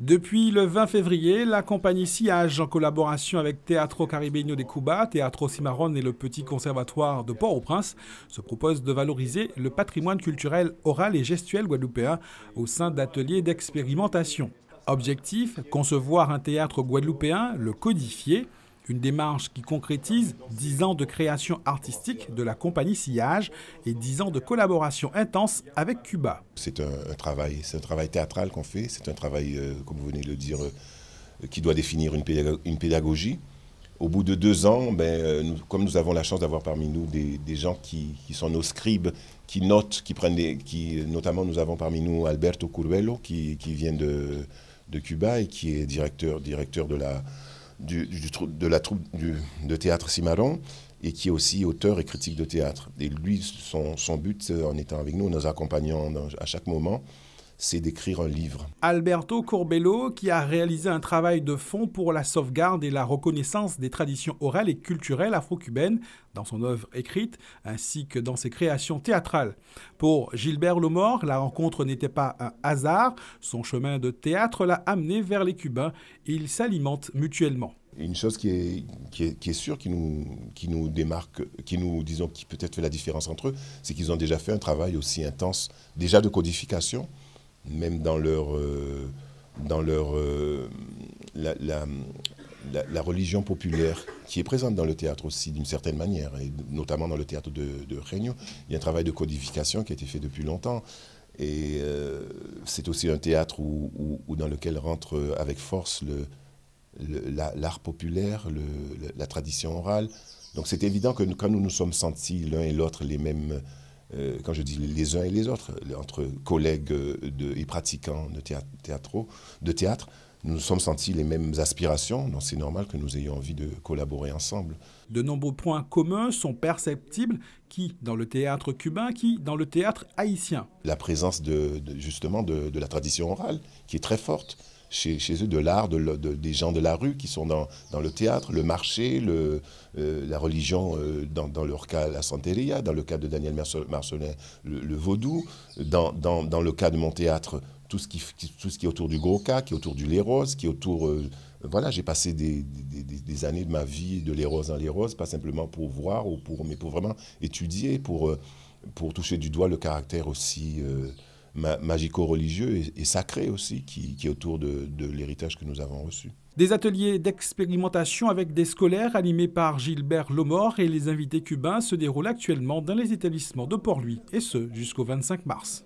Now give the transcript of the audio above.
Depuis le 20 février, la compagnie Sillage, en collaboration avec Teatro Caribeño de Cuba, Teatro Cimarron et le Petit Conservatoire de Port-au-Prince, se propose de valoriser le patrimoine culturel oral et gestuel guadeloupéen au sein d'ateliers d'expérimentation. Objectif, concevoir un théâtre guadeloupéen, le codifier, une démarche qui concrétise 10 ans de création artistique de la compagnie Sillage et 10 ans de collaboration intense avec Cuba. C'est un travail théâtral qu'on fait, c'est un travail, comme vous venez de le dire, qui doit définir une pédagogie. Au bout de 2 ans, comme nous avons la chance d'avoir parmi nous des gens qui sont nos scribes, qui notent, notamment nous avons parmi nous Alberto Curvelo, qui vient de Cuba et qui est directeur de théâtre Cimarron et qui est aussi auteur et critique de théâtre. Et lui, son but en étant avec nous, nous accompagnant à chaque moment, c'est d'écrire un livre. Alberto Curbelo, qui a réalisé un travail de fond pour la sauvegarde et la reconnaissance des traditions orales et culturelles afro-cubaines dans son œuvre écrite ainsi que dans ses créations théâtrales. Pour Gilbert Lomor, la rencontre n'était pas un hasard. Son chemin de théâtre l'a amené vers les Cubains et ils s'alimentent mutuellement. Une chose qui est sûre, qui nous démarque, qui peut-être fait la différence entre eux, c'est qu'ils ont déjà fait un travail aussi intense, déjà de codification, même dans la religion populaire qui est présente dans le théâtre aussi d'une certaine manière, et notamment dans le théâtre de Réunion. Il y a un travail de codification qui a été fait depuis longtemps. Et c'est aussi un théâtre dans lequel rentre avec force l'art populaire, la tradition orale. Donc c'est évident que quand nous nous sommes sentis l'un et l'autre les mêmes, quand je dis les uns et les autres, entre collègues et pratiquants de théâtre, nous nous sommes sentis les mêmes aspirations, donc c'est normal que nous ayons envie de collaborer ensemble. De nombreux points communs sont perceptibles, qui dans le théâtre cubain, qui dans le théâtre haïtien. La présence justement de la tradition orale, qui est très forte. Chez eux, de l'art, des gens de la rue qui sont dans le théâtre, le marché, la religion, dans leur cas la santeria, dans le cas de Daniel Marcelin, le vaudou, dans le cas de mon théâtre, tout ce qui est autour du Goka, qui est autour du Léros, qui est autour... voilà, j'ai passé des années de ma vie de Léros dans Léros, pas simplement pour voir, mais pour vraiment étudier, pour toucher du doigt le caractère aussi... magico-religieux et sacré aussi, qui est autour de l'héritage que nous avons reçu. Des ateliers d'expérimentation avec des scolaires animés par Gilbert Lomor et les invités cubains se déroulent actuellement dans les établissements de Port-Louis, et ce jusqu'au 25 mars.